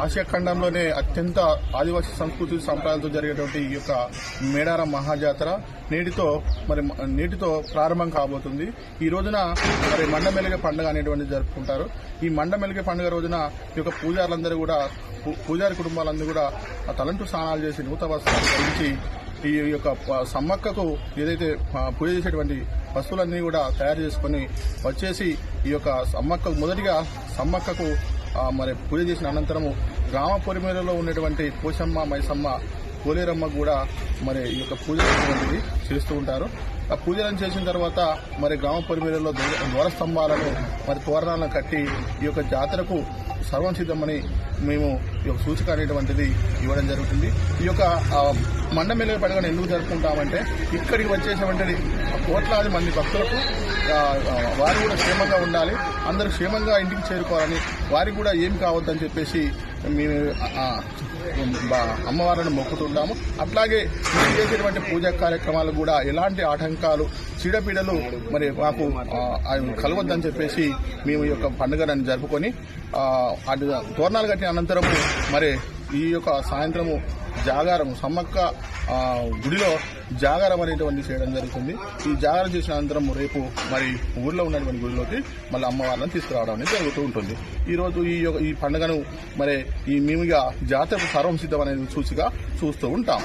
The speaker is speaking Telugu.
ఆసియా ఖండంలోనే అత్యంత ఆదివాసీ సంస్కృతి సంప్రదాయాలతో జరిగేటువంటి ఈ యొక్క మేడారం మహాజాతర నేటితో ప్రారంభం కాబోతుంది. ఈ రోజున మరి మండమెలిగే పండుగ అనేటువంటిది జరుపుకుంటారు. ఈ మండమెలిగే పండుగ రోజున ఈ యొక్క పూజారులందరూ కూడా పూజారి కుటుంబాలందరూ కూడా తలంటు స్నానాలు చేసి నూతన వస్త్రాలు ధరించి ఈ యొక్క సమ్మక్కకు ఏదైతే పూజ చేసేటువంటి వస్తువులన్నీ కూడా తయారు చేసుకుని వచ్చేసి ఈ యొక్క సమ్మక్కకు మరి పూజ చేసిన అనంతరము గ్రామ పొలిమేరలో ఉన్నటువంటి పోషమ్మ మైసమ్మ పోలేరమ్మ కూడా మరి ఈ యొక్క పూజ చేస్తూ ఉంటారు. ఆ పూజలను చేసిన తర్వాత మరి గ్రామ పొలిమేరలో ద్వారస్తంభాలను మరి తోరణాలను కట్టి ఈ యొక్క జాతరకు సర్వం సిద్ధమని మేము ఈ యొక్క సూచిక అనేటువంటిది ఇవ్వడం జరుగుతుంది. ఈ యొక్క మండమెలిగే పండుగను ఎందుకు జరుపుకుంటామంటే ఇక్కడికి వచ్చేసేటువంటిది కోట్లాది మంది భక్తులకు వారు కూడా క్షేమంగా ఉండాలి, అందరూ క్షేమంగా ఇంటికి చేరుకోవాలని, వారికి కూడా ఏం కావద్దని చెప్పేసి మేము అమ్మవారిని మొక్కుతుంటాము. అట్లాగే మేము చేసేటువంటి పూజా కార్యక్రమాలు కూడా ఎలాంటి ఆటంకాలు చీడపీడలు మరి మాకు కలవద్దని చెప్పేసి మేము ఈ యొక్క పండుగను జరుపుకొని తోరణాలు కట్టిన అనంతరము మరి ఈ యొక్క సాయంత్రము జాగారము సమ్మక్క గుడిలో జాగారం అనేటువంటి చేయడం జరుగుతుంది. ఈ జాగారం చేసిన అనంతరం రేపు మరి ఊర్లో ఉన్నటువంటి గుడిలోకి మళ్ళీ అమ్మవారిని తీసుకురావడం అనేది జరుగుతూ ఉంటుంది. ఈ రోజు ఈ పండుగను మరి ఈ మేముగా జాతరకు సర్వం సిద్ధం అనేది సూచిగా చూస్తూ ఉంటాం.